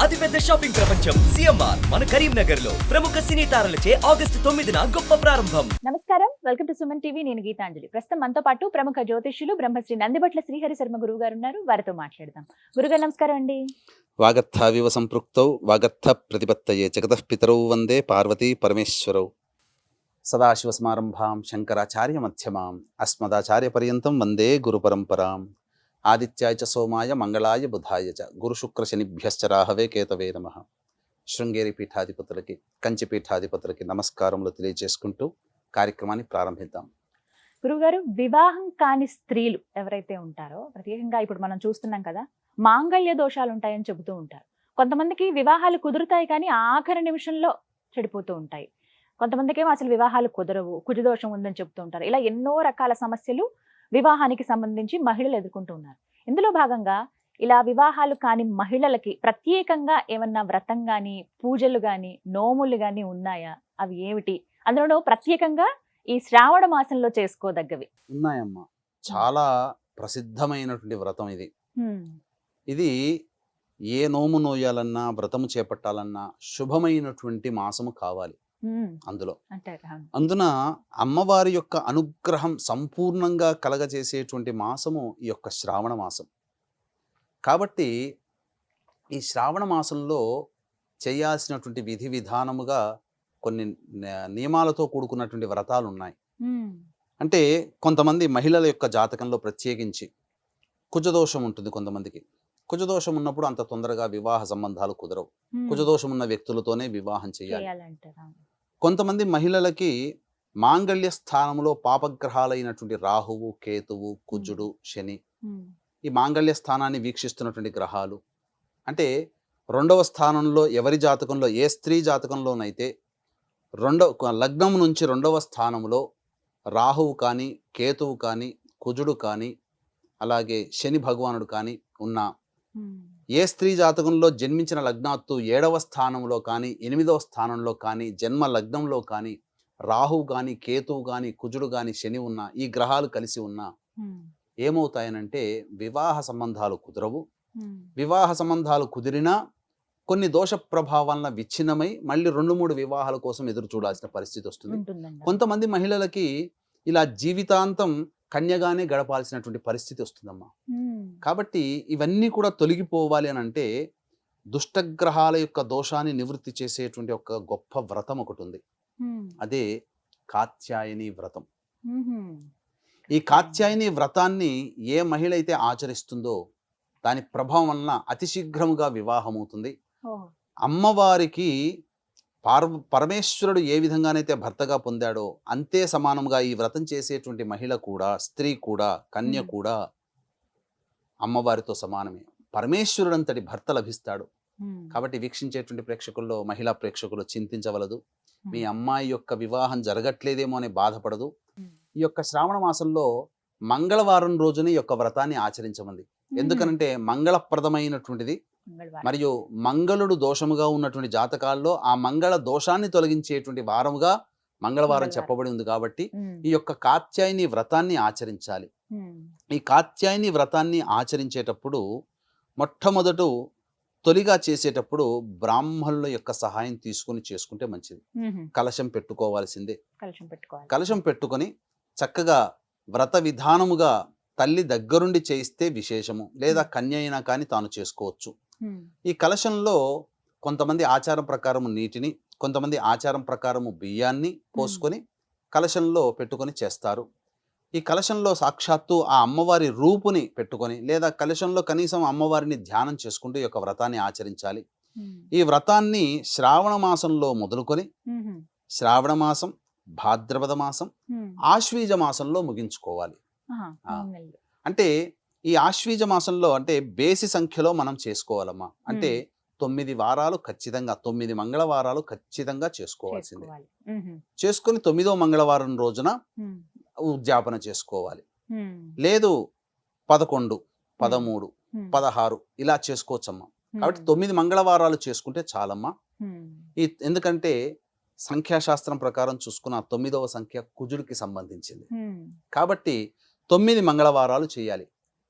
అతిపెద్ద షాపింగ్ ప్రపంచం సిఎంఆర్ మన కరీంనగర్ లో ప్రముఖ సినీ తారలచే ఆగస్టు 9న గొప్ప ప్రారంభం. నమస్కారం, వెల్కమ్ టు సుమన్ టీవీ. నేను గీతాంజలి. ప్రస్తుతం మనతో పాటు ప్రముఖ జ్యోతిష్యులు బ్రహ్మశ్రీ నందిబట్ల శ్రీహరి శర్మ గురువు గారు ఉన్నారు. వారితో మాట్లాడదాం. గురుగారు నమస్కారం అండి. వాగర్థావివ సంపృక్తౌ వాగర్థ ప్రతిపత్తయే జగతః పితరౌ వందే పార్వతీ పరమేశ్వరౌ. సదాశివసమారంభాం శంకరాచార్య మధ్యమాం అస్మదాచార్య పర్యంతం వందే గురు పరంపరాం. ఆదిత్యాయ చ సోమాయ మంగళాయ బుధాయ చ గురు శుక్ర శనిభ్యశ్చ రాహవే కేతవే నమః. శృంగేరి పీఠాధిపతులకి, కంచి పీఠాధిపతులకి నమస్కారములు తెలియజేసుకుంటూ కార్యక్రమాన్ని ప్రారంభిద్దాం. గురుగారు, వివాహం కాని స్త్రీలు ఎవరైతే ఉంటారో, ప్రత్యేకంగా ఇప్పుడు మనం చూస్తున్నాం కదా, మాంగళ్య దోషాలు ఉంటాయని చెబుతూ ఉంటారు. కొంతమందికి వివాహాలు కుదురుతాయి కానీ ఆఖరి నిమిషంలో చెడిపోతూ ఉంటాయి. కొంతమందికి ఏమో అసలు వివాహాలు కుదరవు, కుజదోషం ఉందని చెబుతూ ఉంటారు. ఇలా ఎన్నో రకాల సమస్యలు వివాహానికి సంబంధించి మహిళలు ఎదుర్కొంటూ ఉన్నారు. ఇందులో భాగంగా ఇలా వివాహాలు కాని మహిళలకి ప్రత్యేకంగా ఏమన్నా వ్రతం గాని, పూజలు గాని, నోములు గాని ఉన్నాయా? అవి ఏమిటి? అందులో ప్రత్యేకంగా ఈ శ్రావణ మాసంలో చేసుకోదగ్గవి ఉన్నాయమ్మా. చాలా ప్రసిద్ధమైనటువంటి వ్రతం ఇది. ఇది ఏ నోము నోయాలన్నా, వ్రతము చేపట్టాలన్నా శుభమైనటువంటి మాసము కావాలి. అందున అమ్మవారి యొక్క అనుగ్రహం సంపూర్ణంగా కలగజేసేటువంటి మాసము ఈ యొక్క శ్రావణ మాసం. కాబట్టి ఈ శ్రావణ మాసంలో చేయాల్సినటువంటి విధి విధానముగా కొన్ని నియమాలతో కూడుకున్నటువంటి వ్రతాలు ఉన్నాయి. అంటే కొంతమంది మహిళల యొక్క జాతకంలో ప్రత్యేకించి కుజదోషం ఉంటుంది. కొంతమందికి కుజదోషం ఉన్నప్పుడు అంత తొందరగా వివాహ సంబంధాలు కుదరవు. కుజదోషం ఉన్న వ్యక్తులతోనే వివాహం చేయాలి. కొంతమంది మహిళలకి మాంగళ్య స్థానంలో పాపగ్రహాలైనటువంటి రాహువు, కేతువు, కుజుడు, శని, ఈ మాంగళ్య స్థానాన్ని వీక్షిస్తున్నటువంటి గ్రహాలు, అంటే రెండవ స్థానంలో ఎవరి జాతకంలో, ఏ స్త్రీ జాతకంలోనైతే లగ్నం నుంచి రెండవ స్థానంలో రాహువు కానీ, కేతువు కానీ, కుజుడు కానీ, అలాగే శని భగవానుడు కానీ ఉన్నా, ఏ స్త్రీ జాతకంలో జన్మించిన లగ్నాత్తు 7వ స్థానంలో కానీ, 8వ స్థానంలో కానీ, జన్మ లగ్నంలో కానీ రాహువు కానీ, కేతువు కానీ, కుజుడు కానీ, శని ఉన్నా, ఈ గ్రహాలు కలిసి ఉన్నా ఏమవుతాయనంటే వివాహ సంబంధాలు కుదరవు. వివాహ సంబంధాలు కుదిరినా కొన్ని దోష ప్రభావాలను విచ్ఛిన్నమై మళ్ళీ 2-3 వివాహాల కోసం ఎదురు చూడాల్సిన పరిస్థితి వస్తుంది. కొంతమంది మహిళలకి ఇలా జీవితాంతం కన్యగానే గడపాల్సినటువంటి పరిస్థితి వస్తుందమ్మా. కాబట్టి ఇవన్నీ కూడా తొలగిపోవాలి అని అంటే దుష్టగ్రహాల యొక్క దోషాన్ని నివృత్తి చేసేటువంటి ఒక గొప్ప వ్రతం ఒకటి ఉంది. అదే కాత్యాయని వ్రతం. ఈ కాత్యాయని వ్రతాన్ని ఏ మహిళ అయితే ఆచరిస్తుందో దాని ప్రభావం వలన అతి శీఘ్రముగా వివాహం అవుతుంది. అమ్మవారికి పరమేశ్వరుడు ఏ విధంగానైతే భర్తగా పొందాడో అంతే సమానంగా ఈ వ్రతం చేసేటువంటి మహిళ కూడా, స్త్రీ కూడా, కన్య కూడా అమ్మవారితో సమానమే. పరమేశ్వరుడు అంతటి భర్త లభిస్తాడు. కాబట్టి వీక్షించేటువంటి ప్రేక్షకుల్లో మహిళా ప్రేక్షకులు చింతించవలదు. మీ అమ్మాయి యొక్క వివాహం జరగట్లేదేమో అని బాధపడదు. ఈ యొక్క శ్రావణ మాసంలో మంగళవారం రోజున ఈ యొక్క వ్రతాన్ని ఆచరించమంది. ఎందుకనంటే మంగళప్రదమైనటువంటిది మరియు మంగళుడు దోషముగా ఉన్నటువంటి జాతకాల్లో ఆ మంగళ దోషాన్ని తొలగించేటువంటి వారముగా మంగళవారం చెప్పబడి ఉంది. కాబట్టి ఈ యొక్క కాత్యాయని వ్రతాన్ని ఆచరించాలి. ఈ కాత్యాయని వ్రతాన్ని ఆచరించేటప్పుడు మొట్టమొదట తొలిగా చేసేటప్పుడు బ్రాహ్మణుల యొక్క సహాయం తీసుకుని చేసుకుంటే మంచిది. కలశం పెట్టుకోవాల్సిందే. కలశం పెట్టుకొని చక్కగా వ్రత విధానముగా తల్లి దగ్గరుండి చేయిస్తే విశేషము, లేదా కన్య అయినా కానీ తాను చేసుకోవచ్చు. ఈ కలశంలో కొంతమంది ఆచారం ప్రకారము నీటిని, కొంతమంది ఆచారం ప్రకారము బియ్యాన్ని పోసుకొని కలశంలో పెట్టుకొని చేస్తారు. ఈ కలశంలో సాక్షాత్తు ఆ అమ్మవారి రూపుని పెట్టుకొని, లేదా కలశంలో కనీసం అమ్మవారిని ధ్యానం చేసుకుంటూ ఈ యొక్క వ్రతాన్ని ఆచరించాలి. ఈ వ్రతాన్ని శ్రావణ మాసంలో మొదలుకొని శ్రావణ మాసం, భాద్రపద మాసం, ఆశ్వీజ మాసంలో ముగించుకోవాలి. అంటే ఈ ఆశ్వీజ మాసంలో అంటే బేసి సంఖ్యలో మనం చేసుకోవాలమ్మా. అంటే 9 వారాలు ఖచ్చితంగా, 9 మంగళవారాలు ఖచ్చితంగా చేసుకోవాల్సిందే. చేసుకుని 9వ మంగళవారం రోజున ఉద్యాపన చేసుకోవాలి. లేదు 11, 13, 16 ఇలా చేసుకోవచ్చమ్మా. కాబట్టి 9 మంగళవారాలు చేసుకుంటే చాలమ్మా. ఎందుకంటే సంఖ్యాశాస్త్రం ప్రకారం చూసుకున్న 9వ సంఖ్య కుజుడికి సంబంధించింది. కాబట్టి 9 మంగళవారాలు చేయాలి.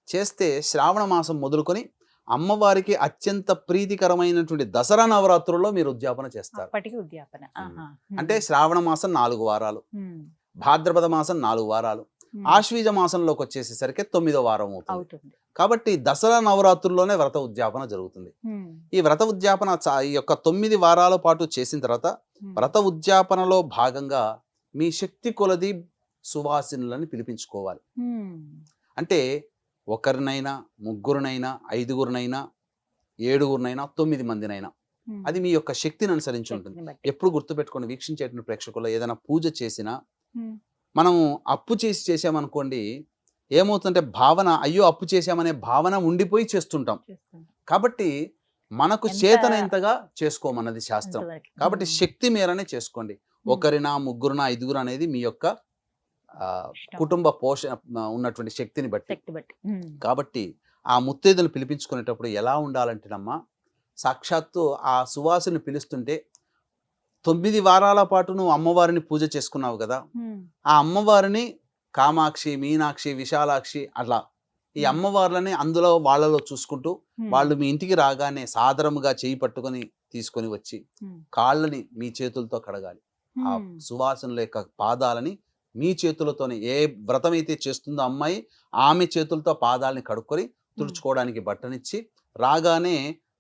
చేస్తే శ్రావణ మాసం మొదలుకొని అమ్మవారికి అత్యంత ప్రీతికరమైనటువంటి దసరా నవరాత్రుల్లో మీరు ఉద్యాపన చేస్తారు. అప్పటికి ఉద్యాపన. ఆహా. అంటే శ్రావణ మాసం 4 వారాలు, ఉమ్. భాద్రపద మాసం 4 వారాలు, ఉమ్. ఆశ్వీజ మాసంలోకి వచ్చేసేసరికి 9వ వారం అవుతుంది. అవుతుంది. కాబట్టి దసరా నవరాత్రుల్లోనే వ్రత ఉద్యాపన జరుగుతుంది. ఉమ్. ఈ వ్రత ఉద్యాపన ఈ యొక్క 9 వారాల పాటు చేసిన తర్వాత ఉమ్. వ్రత ఉద్యాపనలో భాగంగా మీ శక్తి కొలది సువాసినులని పిలిపించుకోవాలి. ఉమ్. అంటే ఒకరినైనా, ముగ్గురినైనా, 5గురినైనా, 7గురినైనా, 9 మందినైనా, ఉమ్. అది మీ యొక్క శక్తిని అనుసరించి ఉంటుంది. శక్తిని బట్టి. ఎప్పుడు గుర్తుపెట్టుకోండి, వీక్షించేటువంటి ప్రేక్షకుల్లో ఏదైనా పూజ చేసినా ఉమ్. మనము అప్పు చేసి చేసామనుకోండి, ఏమవుతుందంటే భావన, అయ్యో అప్పు చేసామనే భావన ఉండిపోయి చేస్తుంటాం. చేస్తాం. కాబట్టి మనకు ఎంత- చేతనైంతగా చేసుకోమన్నది శాస్త్రం. అంతవరకు. కాబట్టి ఉమ్. శక్తి మేరనే చేసుకోండి. ఒకరినా, ముగ్గురునా, 5గురు అనేది మీ యొక్క ఇష్టం. కుటుంబ పోషణ ఉన్నటువంటి శక్తిని బట్టి. శక్తి బట్టి. ఉమ్. కాబట్టి ఆ ముత్తైదులను పిలిపించుకునేటప్పుడు ఎలా ఉండాలంటేనమ్మా, సాక్షాత్తు ఆ సువాసుని పిలుస్తుంటే 9 వారాల పాటు నువ్వు అమ్మవారిని పూజ చేసుకున్నావు కదా, ఉమ్. ఆ అమ్మవారిని కామాక్షి, మీనాక్షి, విశాలాక్షి అట్లా ఈ అమ్మవార్లని అందులో వాళ్ళలో చూసుకుంటూ ఉమ్. వాళ్ళు మీ ఇంటికి రాగానే సాదరముగా చేయి పట్టుకొని తీసుకొని వచ్చి ఉమ్. కాళ్ళని మీ చేతులతో కడగాలి. ఆ ఉమ్. సువాసనల యొక్క పాదాలని మీ చేతులతోనే, ఏ వ్రతం అయితే చేస్తుందో అమ్మాయి ఆమె చేతులతో పాదాలని కడుక్కొని తుడుచుకోవడానికి బట్టనిచ్చి రాగానే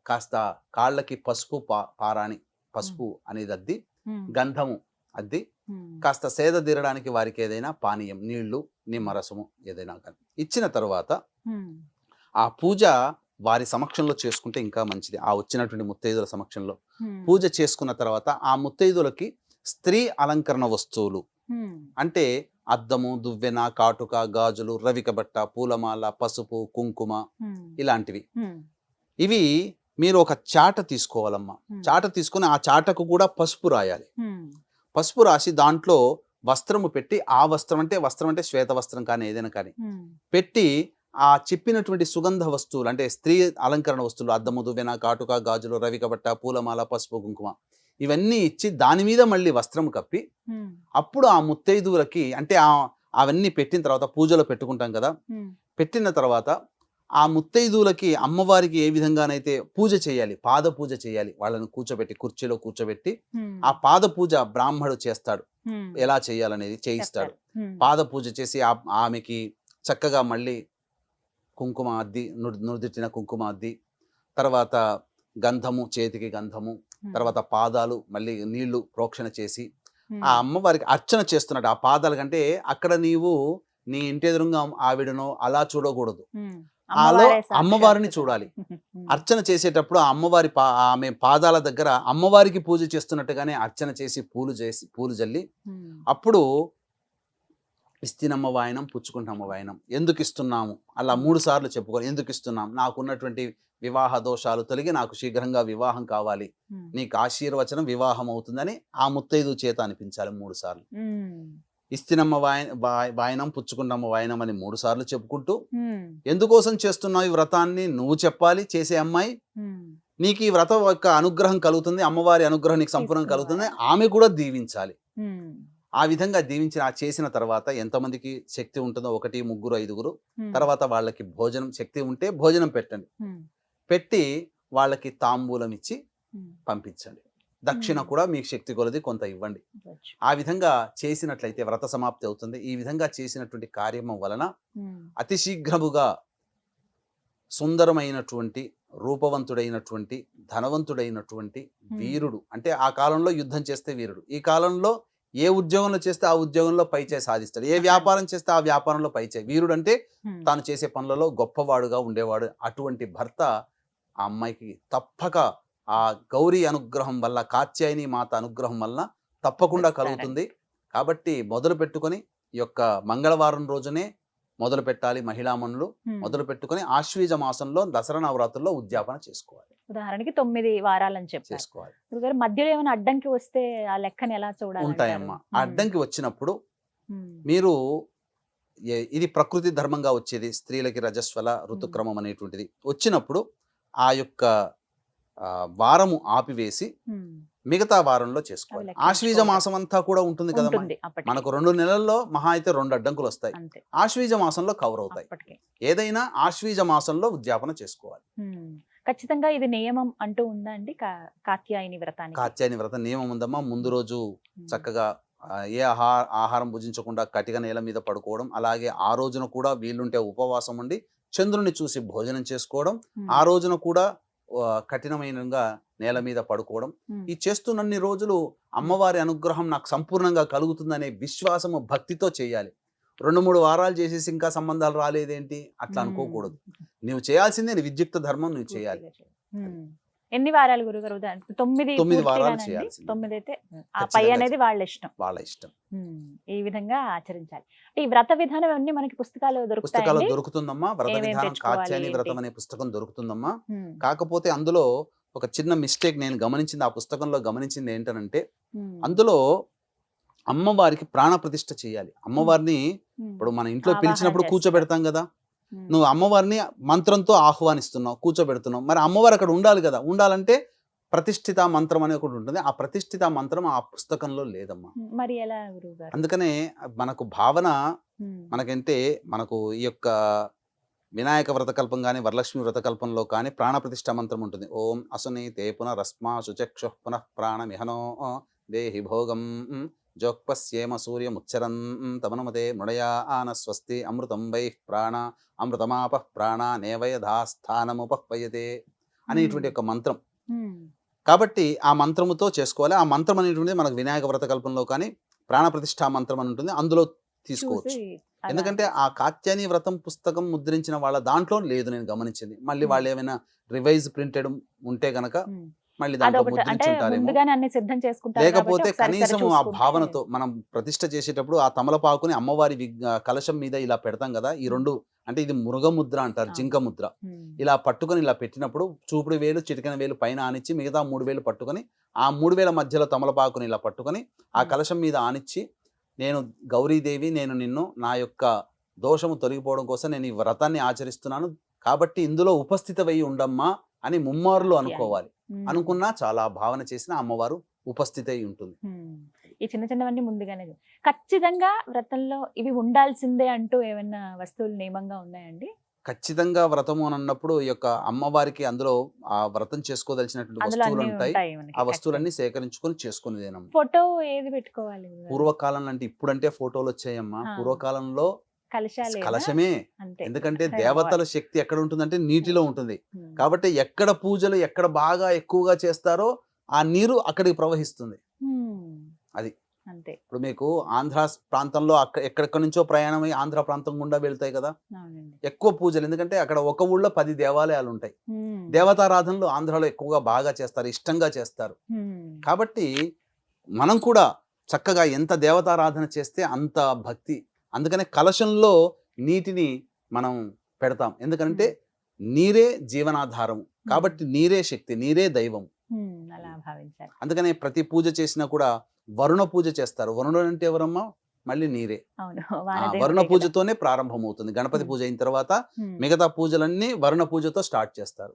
కాస్త కాళ్ళకి పసుపు పారాని, పసుపు అనేది అద్ది, ఉమ్. గంధము అద్ది, ఉమ్. కాస్త సేద తీరడానికి వారికి ఏదైనా పానీయం, నీళ్లు, నిమ్మరసము ఏదైనా కానీ ఇచ్చిన తర్వాత ఉమ్. ఆ పూజ వారి సమక్షంలో చేసుకుంటే ఇంకా మంచిది. ఆ వచ్చినటువంటి ముత్తైదుల సమక్షంలో ఉమ్. పూజ చేసుకున్న తర్వాత ఆ ముత్తైదులకి స్త్రీ అలంకరణ వస్తువులు ఉమ్. అంటే అద్దము, దువ్వెన, కాటుక, గాజులు, రవిక బట్ట, పూలమాల, పసుపు, కుంకుమ ఉమ్. ఇలాంటివి, ఉమ్. ఇవి మీరు ఒక చాట తీసుకోవాలమ్మా. చాట తీసుకొని ఆ చాటకు కూడా పసుపు రాయాలి. ఉమ్. పసుపు రాసి దాంట్లో వస్త్రము పెట్టి, ఆ వస్త్రం అంటే శ్వేత వస్త్రం కానీ ఏదైనా కానీ ఉమ్. పెట్టి ఆ చెప్పినటువంటి సుగంధ వస్తువులు అంటే స్త్రీ అలంకరణ వస్తువులు, అద్దము, దువ్వెన, కాటుక, గాజులు, రవిక బట్ట, పూలమాల, పసుపు, కుంకుమ ఇవన్నీ ఇచ్చి దాని మీద మళ్ళీ వస్త్రం కప్పి ఉమ్. అప్పుడు ఆ ముత్తైదువులకి అంటే అవన్నీ పెట్టిన తర్వాత పూజలో పెట్టుకుంటాం కదా, ఉమ్. పెట్టిన తర్వాత ఆ ముత్తైదువులకి అమ్మవారికి ఏ విధంగానైతే పూజ చేయాలి, పాద పూజ చేయాలి, వాళ్ళని కూర్చోబెట్టి కుర్చీలో కూర్చోబెట్టి ఉమ్. ఆ పాద పూజ బ్రాహ్మడు చేస్తాడు. ఉమ్. ఎలా చేయాలనేది చేయిస్తాడు. చెప్తారు. ఉమ్. పాద పూజ చేసి ఆమెకి చక్కగా మళ్ళీ కుంకుమ అద్ది, నుదిటిన కుంకుమ అద్ది, తర్వాత గంధము, చేతికి గంధము, తర్వాత పాదాలు మళ్ళీ నీళ్లు ప్రోక్షణ చేసి ఆ అమ్మవారికి అర్చన చేస్తున్నాడు. ఆ పాదాల కంటే అక్కడ నీవు నీ ఇంటి ఎదురుగా ఆవిడనో అలా చూడకూడదు, ఉమ్. ఆలో అమ్మవారే అమ్మవారిని సాక్షాత్తు. చూడాలి. ఉమ్. అర్చన చేసేటప్పుడు ఆ అమ్మవారి ఆమె పాదాల దగ్గర అమ్మవారికి పూజ చేస్తున్నట్టుగానే అర్చన చేసి పూలు జల్లి ఉమ్. అప్పుడు ఇస్తినమ్మ వాయనం, పుచ్చుకుంటమ్మ వాయనం, ఎందుకు ఇస్తున్నాము అలా 3 సార్లు చెప్పుకొని, ఎందుకు ఇస్తున్నాం, నాకున్నటువంటి వివాహ దోషాలు తొలగి నాకు శీఘ్రంగా వివాహం కావాలి, ఉమ్. నీకు ఆశీర్వచనం వివాహం అవుతుందని ఆ ముత్తైదు చేత అనిపించాలి 3 సార్లు. ఉమ్. ఇస్తినమ్మ వాయనం, పుచ్చుకుంటమ్మ వాయనం అని 3 సార్లు చెప్పుకుంటూ ఉమ్. ఎందుకోసం చేస్తున్నావు ఈ వ్రతాన్ని నువ్వు చెప్పాలి. చేసే అమ్మాయి ఉమ్. నీకు ఈ వ్రతం యొక్క అనుగ్రహం కలుగుతుంది, అమ్మవారి అనుగ్రహం నీకు సంపూర్ణంగా కలుగుతుంది, ఆమె కూడా దీవించాలి. ఉమ్. ఆ విధంగా చేసిన తర్వాత ఎంతమందికి శక్తి ఉంటుందో 1, 3, 5గురు ఉమ్. తర్వాత వాళ్ళకి భోజనం శక్తి ఉంటే భోజనం పెట్టండి. ఉమ్. పెట్టి వాళ్ళకి తాంబూలం ఇచ్చి ఉమ్. పంపించండి. దక్షిణ కూడా మీకు శక్తి కొలది కొంత ఇవ్వండి. వచ్చు. ఆ విధంగా చేసినట్లయితే వ్రత సమాప్తి అవుతుంది. ఈ విధంగా చేసినటువంటి కార్యము వలన ఉమ్. అతి శీఘ్రముగా సుందరమైనటువంటి, రూపవంతుడైనటువంటి, ధనవంతుడైనటువంటి వీరుడు, అంటే ఆ కాలంలో యుద్ధం చేస్తే వీరుడు, ఈ కాలంలో ఏ ఉద్యోగంలో చేస్తే ఆ ఉద్యోగంలో పైచే సాధిస్తాడు, ఏ వ్యాపారం చేస్తే ఆ వ్యాపారంలో పైచే వీరుడు, అంటే ఉమ్. తాను చేసే పనులలో గొప్పవాడుగా ఉండేవాడు. అటువంటి భర్త ఆ అమ్మాయికి తప్పక ఆ గౌరీ అనుగ్రహం వల్ల, కాత్యాయని మాత అనుగ్రహం వల్ల తప్పకుండా కలుగుతుంది. కాబట్టి మొదలు పెట్టుకొని ఈ యొక్క మంగళవారం రోజునే మొదలు పెట్టాలి. మహిళామణులు మొదలు పెట్టుకొని ఆశ్వీజ మాసంలో దసరా నవరాత్రుల్లో ఉద్యాపన చేసుకోవాలి. ఉదాహరణకి 9 వారాలని చెప్పారు. చేసుకోవాలి. గురుగారు, మధ్యలో ఏమైనా అడ్డంకి వస్తే ఆ లెక్కని ఎలా చూడాలి? ఉంటాయమ్మా. అడ్డంకి వచ్చినప్పుడు మీరు ఇది ప్రకృతి ధర్మంగా వచ్చేది, స్త్రీలకి రజస్వల ఋతుక్రమం అనేటువంటిది వచ్చినప్పుడు ఆ యొక్క వారము ఆపివేసి మిగతా వారంలో చేసుకోవాలి. అవి లెక్కించుకోవాలి. ఆశ్వీజ మాసం అంతా కూడా ఉంటుంది కదా ఉంటుంది అప్పటికి. మనకు 2 నెలల్లో మహా అయితే 2 అడ్డంకులు వస్తాయి. అంతే ఆశ్వీజ మాసంలో కవర్ అవుతాయి. అప్పటికి. ఏదైనా ఆశ్వీజ మాసంలో ఉద్యాపన చేసుకోవాలి. ఖచ్చితంగా ఇది నియమం అంటూ ఉందా అండి కాత్యాయని వ్రతానికి? కాత్యాయని వ్రతం నియమం ఉందమ్మా. ముందు రోజు చక్కగా ఏ ఆహారం భుజించకుండా కటిక నేల మీద పడుకోవడం, అలాగే ఆ రోజున కూడా వీలుంటే ఉపవాసం ఉండి చంద్రుని చూసి భోజనం చేసుకోవడం, ఆ రోజున కూడా కఠినమైనగా నేల మీద పడుకోవడం. ఈ చేస్తున్నన్ని రోజులు అమ్మవారి అనుగ్రహం నాకు సంపూర్ణంగా కలుగుతుందనే విశ్వాసము భక్తితో చేయాలి. 2-3 వారాలు చేసేసి ఇంకా సంబంధాలు రాలేదేంటి అట్లా అనుకోకూడదు. నువ్వు చేయాల్సిందే నీ విద్యుక్త ధర్మం నువ్వు చేయాలి. ఎన్ని వారాలు గురుగారు? 9 వారాలు చేయాల్సిందే. 9 అయితే ఆ పై అనేది వాళ్ళ ఇష్టం. వాళ్ళ ఇష్టం. ఈ విధంగా ఆచరించాలి. ఈ వ్రత విధానం అన్ని మనకి పుస్తకాలు పుస్తకాలు దొరుకుతుందమ్మా. వ్రత విధానం కాత్యాయని వ్రతం అనే పుస్తకం దొరుకుతుందమ్మా. కాకపోతే అందులో ఒక చిన్న మిస్టేక్ నేను గమనించింది, ఆ పుస్తకంలో గమనించింది ఏంటనంటే, అందులో అమ్మవారికి ప్రాణ ప్రతిష్ఠ చేయాలి. అమ్మవారిని ఇప్పుడు మన ఇంట్లో పిలిచినప్పుడు కూర్చోబెడతాం కదా, నువ్వు అమ్మవారిని మంత్రంతో ఆహ్వానిస్తున్నావు, కూర్చోబెడుతున్నావు. మరి అమ్మవారు అక్కడ ఉండాలి కదా. ఉండాలంటే ప్రతిష్ఠిత మంత్రం అనే ఒకటి ఉంటుంది. ఆ ప్రతిష్ఠిత మంత్రం ఆ పుస్తకంలో లేదమ్మా. మరి ఎలా గురువుగారు? అందుకనే మనకు భావన మనకంటే మనకు ఈ యొక్క వినాయక వ్రతకల్పం కానీ వరలక్ష్మి వ్రతకల్పంలో కానీ ప్రాణప్రతిష్ఠ మంత్రం ఉంటుంది. ఓం అసుని తే పునరస్మా శుచక్షు పునః ప్రాణమిహనో దేహి భోగం జోక్పస్యేమ సూర్యముచ్చరన్ తమనుమతే మృడయా ఆన స్వస్తి అమృతం వై ప్రాణ అమృతమాప ప్రాణ నేవయధాస్థానముపహ్వయతే అనేటువంటి ఒక మంత్రం. కాబట్టి ఆ మంత్రముతో చేసుకోవాలి. ఆ మంత్రం అనేటువంటిది మనకు వినాయక వ్రతకల్పంలో కానీ ప్రాణప్రతిష్ఠా మంత్రం అని ఉంటుంది, అందులో తీసుకోవచ్చు. ఎందుకంటే ఆ కాత్యాయని వ్రతం పుస్తకం ముద్రించిన వాళ్ళ దాంట్లో లేదు నేను గమనించింది. మళ్ళీ వాళ్ళు ఏమైనా రివైజ్ ప్రింటెడ్ ఉంటే గనక మళ్ళీ దాంట్లో ముద్రించుంటారేమో. లేకపోతే కనీసం ఆ భావనతో మనం ప్రతిష్ఠ చేసేటప్పుడు ఆ తమలపాకుని అమ్మవారి కలశం మీద ఇలా పెడతాం కదా, ఈ 2 అంటే ఇది మృగముద్ర అంటారు, జింక ముద్ర. ఇలా పట్టుకొని ఇలా పెట్టినప్పుడు చూపుడు వేలు చిటికెన వేలు పైన ఆనిచ్చి మిగతా 3 వేలు పట్టుకొని ఆ 3 వేల మధ్యలో తమలపాకుని ఇలా పట్టుకొని ఆ కలశం మీద ఆనిచ్చి, నేను గౌరీదేవి, నేను నిన్ను నా యొక్క దోషము తొలగిపోవడం కోసం నేను ఈ వ్రతాన్ని ఆచరిస్తున్నాను కాబట్టి ఇందులో ఉపస్థితమై ఉండమ్మా అని ముమ్మారులు అనుకోవాలి. అనుకున్నా చాలా భావన చేసిన అమ్మవారు ఉపస్థితి అయి ఉంటుంది. ఈ చిన్న చిన్నవన్నీ ముందుగానే ఖచ్చితంగా వ్రతంలో ఇవి ఉండాల్సిందే అంటూ ఏమైనా వస్తువులు నియమంగా ఉన్నాయండి? ఖచ్చితంగా వ్రతము అని అన్నప్పుడు ఈ యొక్క అమ్మవారికి అందులో ఆ వ్రతం చేసుకోదలిచినటువంటి వస్తువులు ఉంటాయి. ఆ వస్తువులన్నీ సేకరించుకొని చేసుకునేదేనమ్మా. ఫోటో ఏది పెట్టుకోవాలి? పూర్వకాలంలో అంటే ఇప్పుడంటే ఫోటోలు వచ్చాయమ్మా. పూర్వకాలంలో కలశమే. ఎందుకంటే దేవతల శక్తి ఎక్కడ ఉంటుందంటే నీటిలో ఉంటుంది. కాబట్టి ఎక్కడ పూజలు ఎక్కడ బాగా ఎక్కువగా చేస్తారో ఆ నీరు అక్కడికి ప్రవహిస్తుంది. అది ఇప్పుడు మీకు ఆంధ్ర ప్రాంతంలో ఎక్కడెక్కడి నుంచో ప్రయాణమై ఆంధ్ర ప్రాంతం గుండా వెళ్తాయి కదా ఎక్కువ పూజలు. ఎందుకంటే అక్కడ ఒక ఊళ్ళో 10 దేవాలయాలు ఉంటాయి. దేవతారాధనలు ఆంధ్రాలో ఎక్కువగా బాగా చేస్తారు, ఇష్టంగా చేస్తారు. కాబట్టి మనం కూడా చక్కగా ఎంత దేవతారాధన చేస్తే అంత భక్తి. అందుకనే కలశంలో నీటిని మనం పెడతాం. ఎందుకంటే నీరే జీవనాధారం కాబట్టి నీరే శక్తి, నీరే దైవం. అందుకనే ప్రతి పూజ చేసినా కూడా వరుణ పూజ చేస్తారు. వరుణుడు అంటే ఎవరమ్మా? మళ్ళీ నీరే. వరుణ పూజతోనే ప్రారంభమవుతుంది. గణపతి పూజ అయిన తర్వాత మిగతా పూజలన్నీ వరుణ పూజతో స్టార్ట్ చేస్తారు.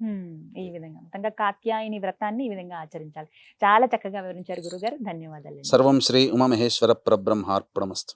ఈ విధంగా కాత్యాయని వ్రతాన్ని ఈ విధంగా ఆచరించాలి. చాలా చక్కగా వివరించారు గురుగారు. ధన్యవాదాలు. సర్వం శ్రీ ఉమామహేశ్వర పరబ్రహ్మార్పణమస్తు.